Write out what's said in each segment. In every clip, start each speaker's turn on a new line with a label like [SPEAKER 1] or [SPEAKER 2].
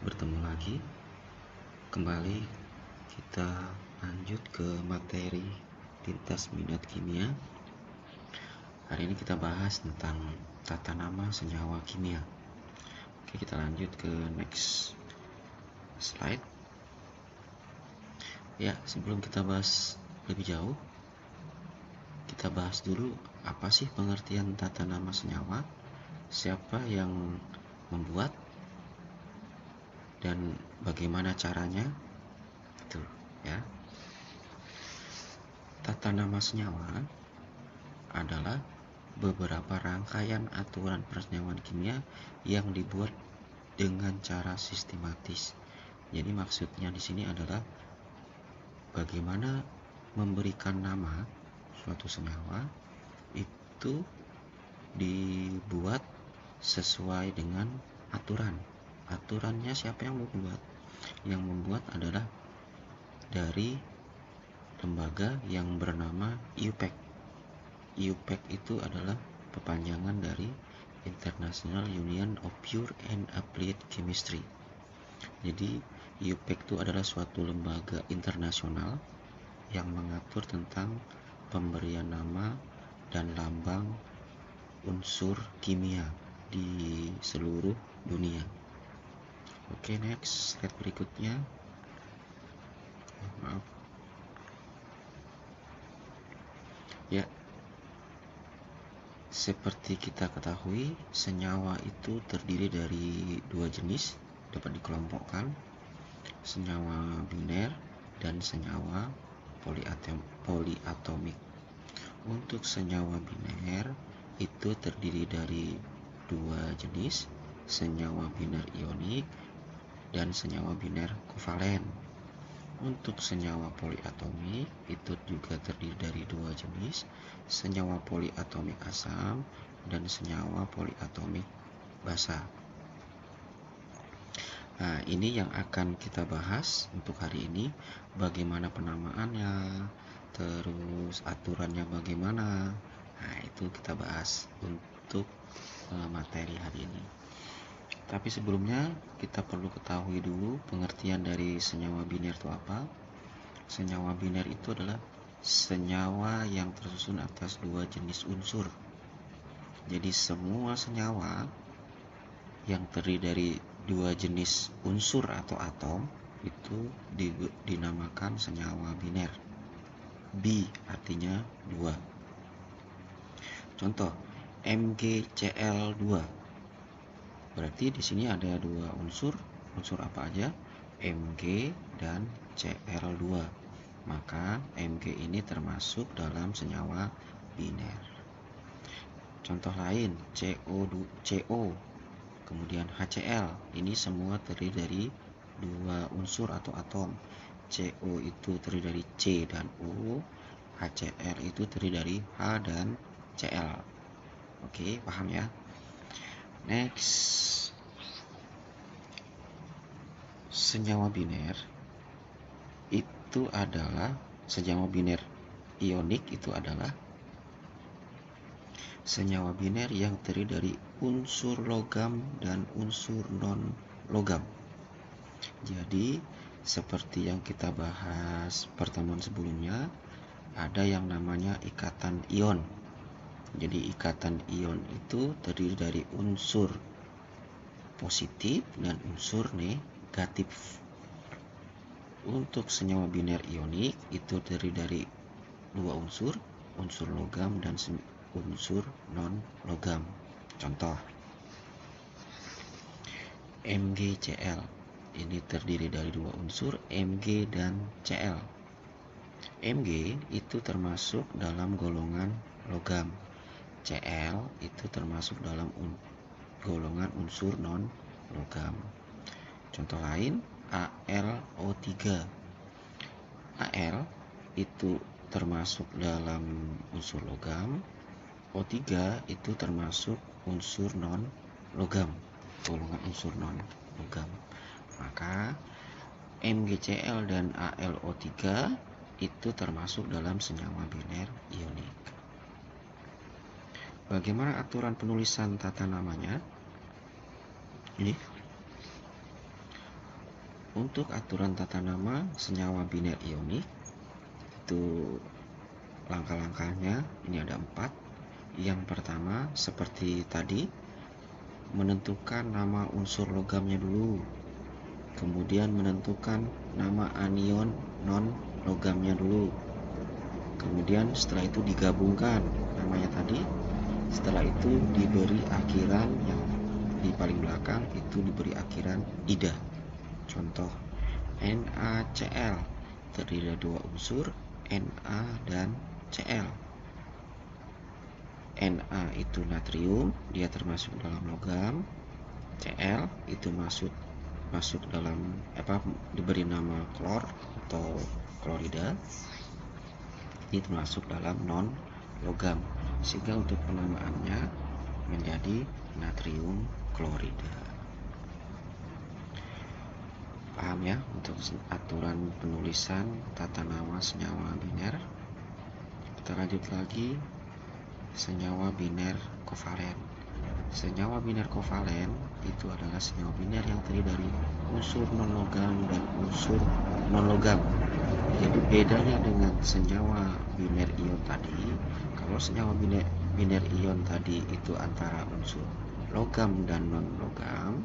[SPEAKER 1] bertemu lagi. Kembali kita lanjut ke materi lintas minat kimia. Hari ini kita bahas tentang tata nama senyawa kimia. Oke, kita lanjut ke next slide. Ya, sebelum kita bahas lebih jauh, kita bahas dulu apa sih pengertian tata nama senyawa, siapa yang membuat, dan bagaimana caranya. Itu ya. Tata nama senyawa adalah beberapa rangkaian aturan persenyawaan kimia yang dibuat dengan cara sistematis. Jadi maksudnya di sini adalah bagaimana memberikan nama suatu senyawa itu dibuat sesuai dengan aturan. Aturannya siapa yang membuat? Yang membuat adalah dari lembaga yang bernama IUPAC. IUPAC itu adalah kepanjangan dari International Union of Pure and Applied Chemistry. Jadi IUPAC itu adalah suatu lembaga internasional yang mengatur tentang pemberian nama dan lambang unsur kimia di seluruh dunia. Oke, next slide berikutnya. Maaf. Ya, seperti kita ketahui, senyawa itu terdiri dari dua jenis, dapat dikelompokkan, senyawa biner dan senyawa poliatomik. Untuk senyawa biner itu terdiri dari dua jenis, senyawa biner ionik dan senyawa biner kovalen. Untuk senyawa poliatomik itu juga terdiri dari dua jenis, senyawa poliatomik asam dan senyawa poliatomik basa. Nah, ini yang akan kita bahas untuk hari ini, bagaimana penamaannya, terus aturannya bagaimana. Nah, itu kita bahas untuk materi hari ini. Tapi sebelumnya kita perlu ketahui dulu pengertian dari senyawa biner itu apa. Senyawa biner itu adalah senyawa yang tersusun atas dua jenis unsur. Jadi semua senyawa yang terdiri dari dua jenis unsur atau atom itu dinamakan senyawa biner. Bi artinya dua. Contoh MgCl2. Berarti di sini ada dua unsur apa aja? Mg dan Cl2. Maka Mg ini termasuk dalam senyawa biner. Contoh lain, CO, kemudian HCl. Ini semua terdiri dari dua unsur atau atom. CO itu terdiri dari C dan O, HCl itu terdiri dari H dan Cl. Oke, paham ya? Next, senyawa biner itu adalah senyawa biner ionik itu adalah senyawa biner yang terdiri dari unsur logam dan unsur non logam. Jadi seperti yang kita bahas pertemuan sebelumnya, ada yang namanya ikatan ion. Jadi ikatan ion itu terdiri dari unsur positif dan unsur negatif. Untuk senyawa biner ionik itu terdiri dari dua unsur logam dan unsur non logam. Contoh MgCl ini terdiri dari dua unsur Mg dan Cl. Mg itu termasuk dalam golongan logam. Cl itu termasuk dalam golongan unsur non logam. Contoh lain AlO3. Al itu termasuk dalam unsur logam. O3 itu termasuk unsur non logam, golongan unsur non logam. Maka MgCl dan AlO3 itu termasuk dalam senyawa biner ionik. Bagaimana aturan penulisan tata namanya? Ini Untuk aturan tata nama senyawa biner ionik itu langkah-langkahnya ini ada 4. Yang pertama seperti tadi, menentukan nama unsur logamnya dulu, kemudian menentukan nama anion non logamnya dulu, kemudian setelah itu digabungkan namanya tadi, setelah itu diberi akhiran yang di paling belakang itu diberi akhiran ida. Contoh NaCl terdiri dari 2 unsur, Na dan Cl. Na itu natrium, dia termasuk dalam logam. Cl itu masuk dalam diberi nama klor atau klorida. Ini termasuk dalam non logam, sehingga untuk penamaannya menjadi natrium klorida. Paham ya untuk aturan penulisan tata nama senyawa biner? Kita lanjut lagi, senyawa biner kovalen. Senyawa biner kovalen itu adalah senyawa biner yang terdiri dari unsur non-logam dan unsur non-logam. Jadi bedanya dengan senyawa biner ion tadi, kalau senyawa biner ion tadi itu antara unsur logam dan non-logam,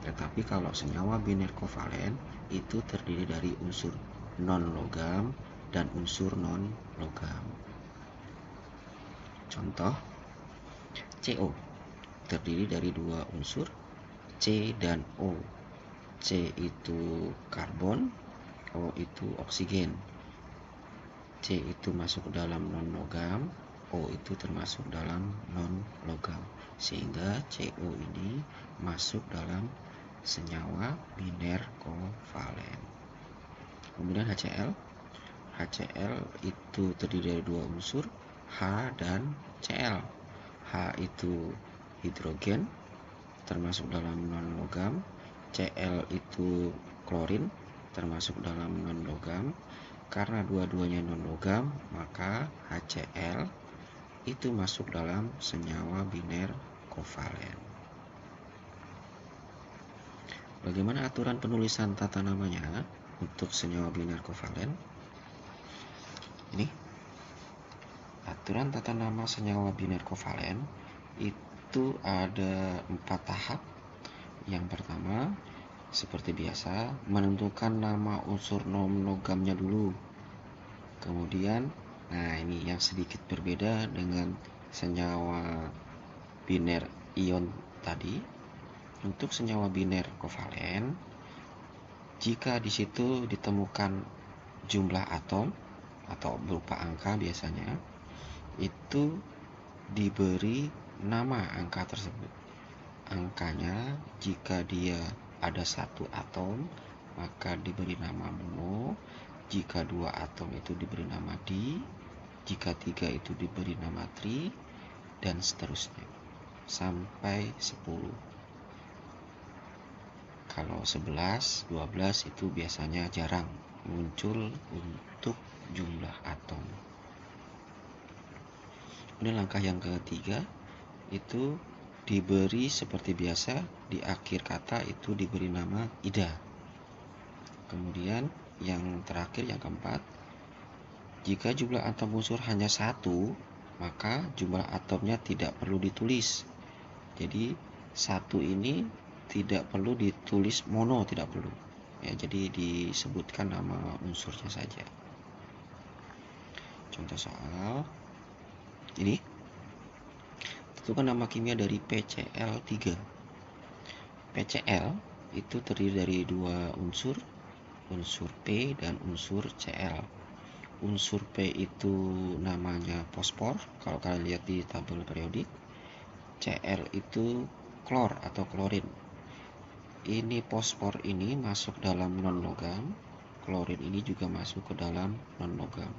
[SPEAKER 1] tetapi kalau senyawa biner kovalen itu terdiri dari unsur non-logam dan unsur non-logam. Contoh, CO terdiri dari 2 unsur, C dan O. C itu karbon, O itu oksigen. C itu masuk dalam non-logam, O itu termasuk dalam non-logam, sehingga CO ini masuk dalam senyawa biner kovalen. Kemudian HCl. HCl itu terdiri dari 2 unsur, H dan Cl. H itu hidrogen, termasuk dalam non-logam. Cl itu klorin, termasuk dalam non-logam. Karena dua-duanya non-logam, maka HCl itu masuk dalam senyawa biner kovalen. Bagaimana aturan penulisan tata namanya untuk senyawa biner kovalen? Ini aturan tata nama senyawa biner kovalen itu ada 4 tahap. Yang pertama, seperti biasa, menentukan nama unsur non-logamnya dulu. Kemudian, ini yang sedikit berbeda dengan senyawa biner ion tadi. Untuk senyawa biner kovalen, jika di situ ditemukan jumlah atom atau berupa angka biasanya, itu diberi nama angka tersebut. Angkanya jika dia ada 1 atom maka diberi nama mono, jika 2 atom itu diberi nama di, jika 3 itu diberi nama tri, dan seterusnya sampai 10. Kalau 11, 12 itu biasanya jarang muncul untuk jumlah atom. Ini langkah yang ketiga, itu diberi seperti biasa, di akhir kata itu diberi nama ida. Kemudian yang terakhir, yang keempat, jika jumlah atom unsur hanya 1, maka jumlah atomnya tidak perlu ditulis. Jadi 1 ini tidak perlu ditulis mono, tidak perlu ya, jadi disebutkan nama unsurnya saja. Contoh soal ini, tentukan nama kimia dari PCl3. PCl itu terdiri dari 2 unsur, unsur P dan unsur Cl. Unsur P itu namanya fosfor, kalau kalian lihat di tabel periodik. Cl itu klor atau klorin. Ini fosfor ini masuk dalam non-logam, klorin ini juga masuk ke dalam non-logam.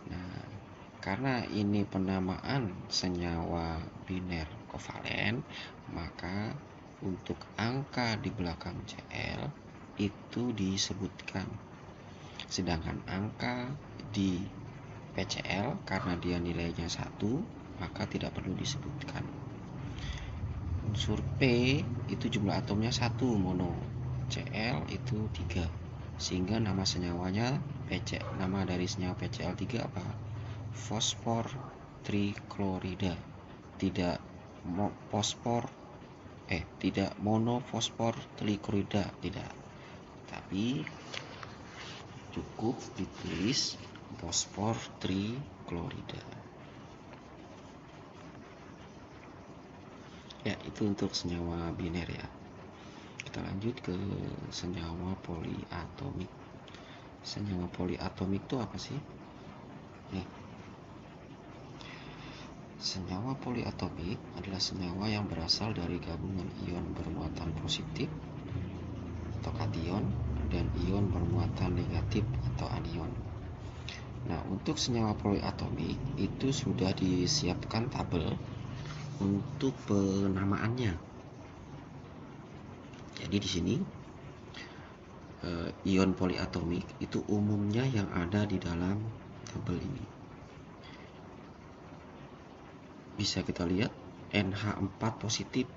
[SPEAKER 1] Nah, karena ini penamaan senyawa biner kovalen, maka untuk angka di belakang Cl itu disebutkan. Sedangkan angka di PCl karena dia nilainya 1, maka tidak perlu disebutkan. Unsur P itu jumlah atomnya 1 mono, Cl itu 3, sehingga nama senyawanya nama dari senyawa PCl3 apa? Fosfor triklorida. Tidak tidak monofosfor triklorida, tidak. Tapi cukup ditulis fosfor triklorida. Ya, itu untuk senyawa biner ya. Kita lanjut ke senyawa poliatomik. Senyawa poliatomik itu apa sih? Nih. Senyawa poliatomik adalah senyawa yang berasal dari gabungan ion bermuatan positif atau kation dan ion bermuatan negatif atau anion. Nah, untuk senyawa poliatomik itu sudah disiapkan tabel untuk penamaannya. Jadi di sini ion poliatomik itu umumnya yang ada di dalam tabel ini. Bisa kita lihat NH4 positif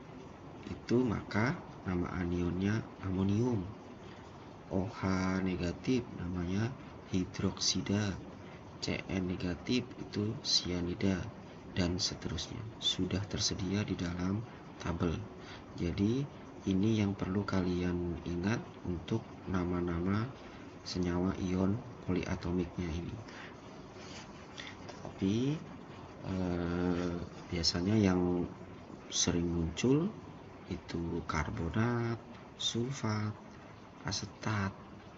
[SPEAKER 1] itu, maka nama anionnya amonium. OH negatif namanya hidroksida. Cn negatif itu sianida, dan seterusnya. Sudah tersedia di dalam tabel. Jadi ini yang perlu kalian ingat untuk nama-nama senyawa ion poliatomiknya ini. Tapi biasanya yang sering muncul itu karbonat, sulfat, asetat,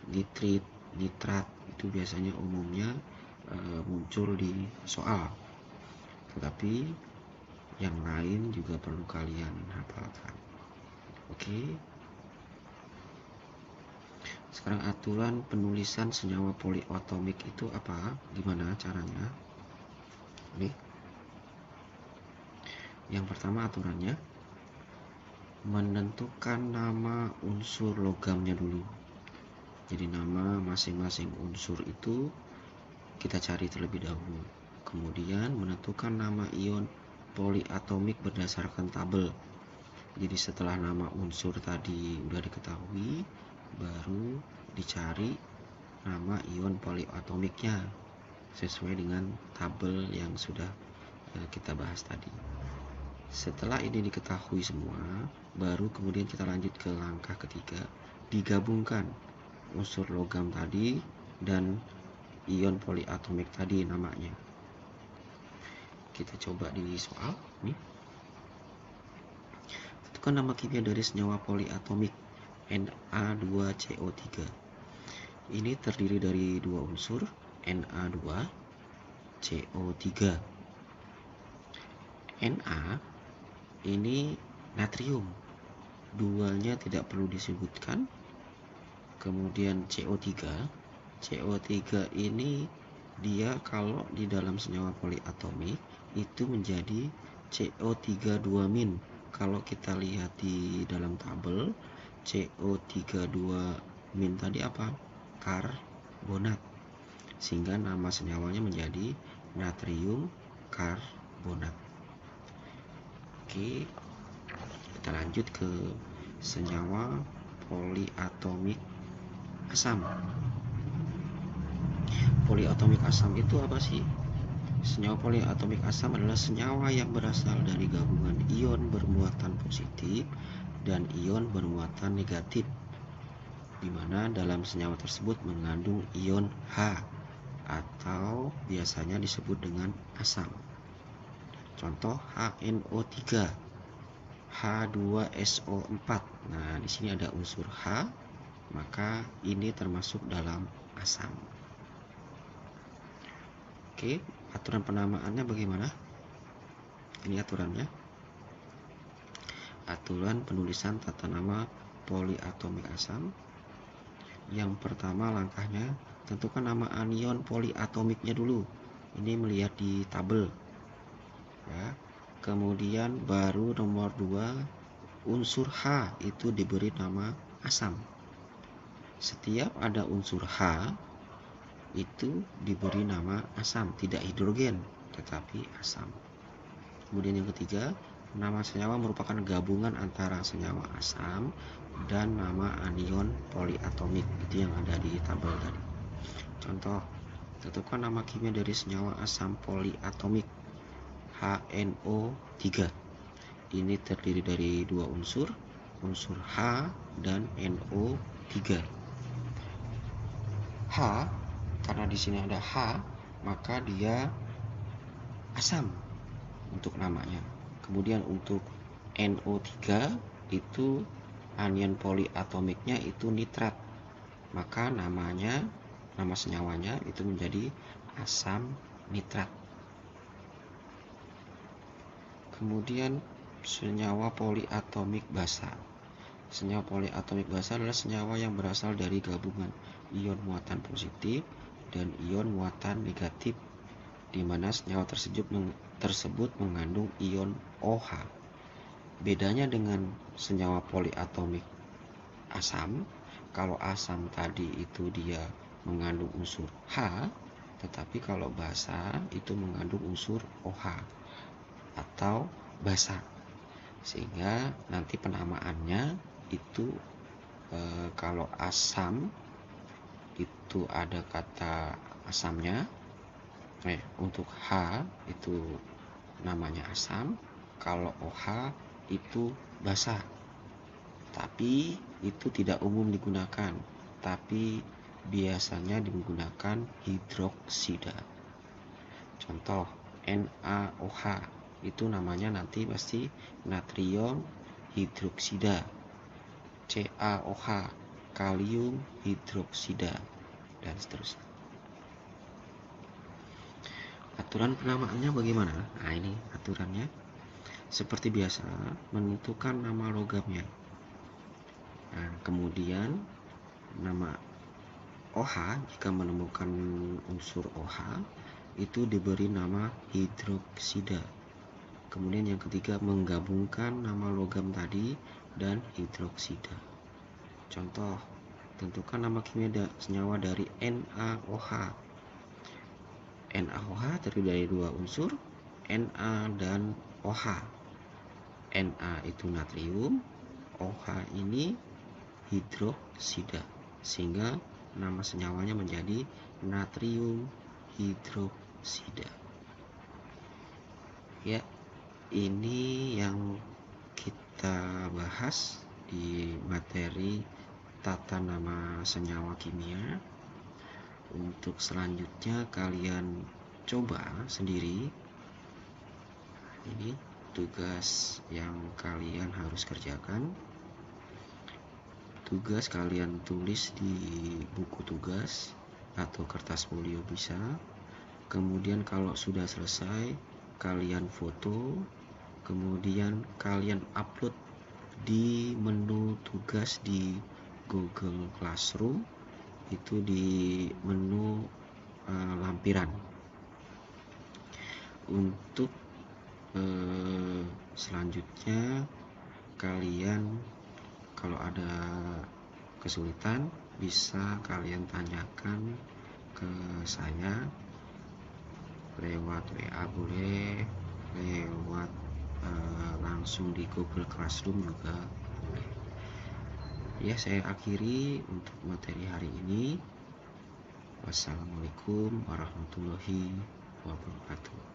[SPEAKER 1] nitrit, nitrat, itu biasanya umumnya muncul di soal. Tetapi yang lain juga perlu kalian hafalkan. Oke. Sekarang aturan penulisan senyawa poliatomik itu apa? Gimana caranya? Nih. Yang pertama aturannya, menentukan nama unsur logamnya dulu. Jadi nama masing-masing unsur itu kita cari terlebih dahulu. Kemudian menentukan nama ion poliatomik berdasarkan tabel. Jadi setelah nama unsur tadi udah diketahui, baru dicari nama ion poliatomiknya sesuai dengan tabel yang sudah kita bahas tadi. Setelah ini diketahui semua, baru kemudian kita lanjut ke langkah ketiga, digabungkan unsur logam tadi dan ion poliatomik tadi namanya. Kita coba di soal nih. Tentukan nama kimia dari senyawa poliatomik Na2CO3. Ini terdiri dari dua unsur, Na2CO3. Na ini natrium, dualnya tidak perlu disebutkan. Kemudian CO3 ini dia kalau di dalam senyawa poliatomik itu menjadi CO32-. Kalau kita lihat di dalam tabel, CO32- tadi apa? Karbonat. Sehingga nama senyawanya menjadi natrium karbonat. Oke, kita lanjut ke senyawa poliatomik asam. Poliatomik asam itu apa sih? Senyawa poliatomik asam adalah senyawa yang berasal dari gabungan ion bermuatan positif dan ion bermuatan negatif, di mana dalam senyawa tersebut mengandung ion H atau biasanya disebut dengan asam. Contoh HNO3, H2SO4. Nah, di sini ada unsur H, maka ini termasuk dalam asam. Oke, aturan penamaannya bagaimana? Ini aturannya. Aturan penulisan tata nama poliatomik asam. Yang pertama langkahnya, tentukan nama anion poliatomiknya dulu. Ini melihat di tabel. Ya. Kemudian baru nomor 2, unsur H itu diberi nama asam. Setiap ada unsur H itu diberi nama asam, tidak hidrogen tetapi asam. Kemudian yang ketiga, nama senyawa merupakan gabungan antara senyawa asam dan nama anion poliatomik, itu yang ada di tabel tadi. Contoh, tentukan nama kimia dari senyawa asam poliatomik HNO3. Ini terdiri dari dua unsur H dan NO3. H, karena di sini ada H, maka dia asam untuk namanya. Kemudian untuk NO3 itu anion poliatomiknya itu nitrat, maka nama senyawanya itu menjadi asam nitrat. Kemudian senyawa poliatomik basa. Senyawa poliatomik basa adalah senyawa yang berasal dari gabungan ion muatan positif dan ion muatan negatif, di mana senyawa tersebut mengandung ion OH. Bedanya dengan senyawa poliatomik asam, kalau asam tadi itu dia mengandung unsur H, tetapi kalau basa itu mengandung unsur OH atau basa, sehingga nanti penamaannya itu kalau asam itu ada kata asamnya, untuk H itu namanya asam, kalau OH itu basa. Tapi itu tidak umum digunakan, tapi biasanya digunakan hidroksida. Contoh, NaOH itu namanya nanti pasti natrium hidroksida, CaOH kalium hidroksida, dan seterusnya. Aturan penamaannya bagaimana? Nah, ini aturannya. Seperti biasa, menentukan nama logamnya. Nah, kemudian nama OH, jika menemukan unsur OH itu diberi nama hidroksida. Kemudian yang ketiga, menggabungkan nama logam tadi dan hidroksida. Contoh, tentukan nama kimia senyawa dari NaOH. NaOH terdiri dari dua unsur, Na dan OH. Na itu natrium, OH ini hidroksida, sehingga nama senyawanya menjadi natrium hidroksida. Ya, ini yang kita bahas di materi tata nama senyawa kimia. Untuk selanjutnya kalian coba sendiri. Ini tugas yang kalian harus kerjakan. Tugas kalian tulis di buku tugas atau kertas folio bisa. Kemudian kalau sudah selesai, kalian foto, kemudian kalian upload di menu tugas di Google Classroom, itu di menu lampiran. Untuk selanjutnya kalian kalau ada kesulitan bisa kalian tanyakan ke saya lewat WA, boleh lewat langsung di Google Classroom juga boleh. Ya, saya akhiri untuk materi hari ini. Wassalamualaikum warahmatullahi wabarakatuh.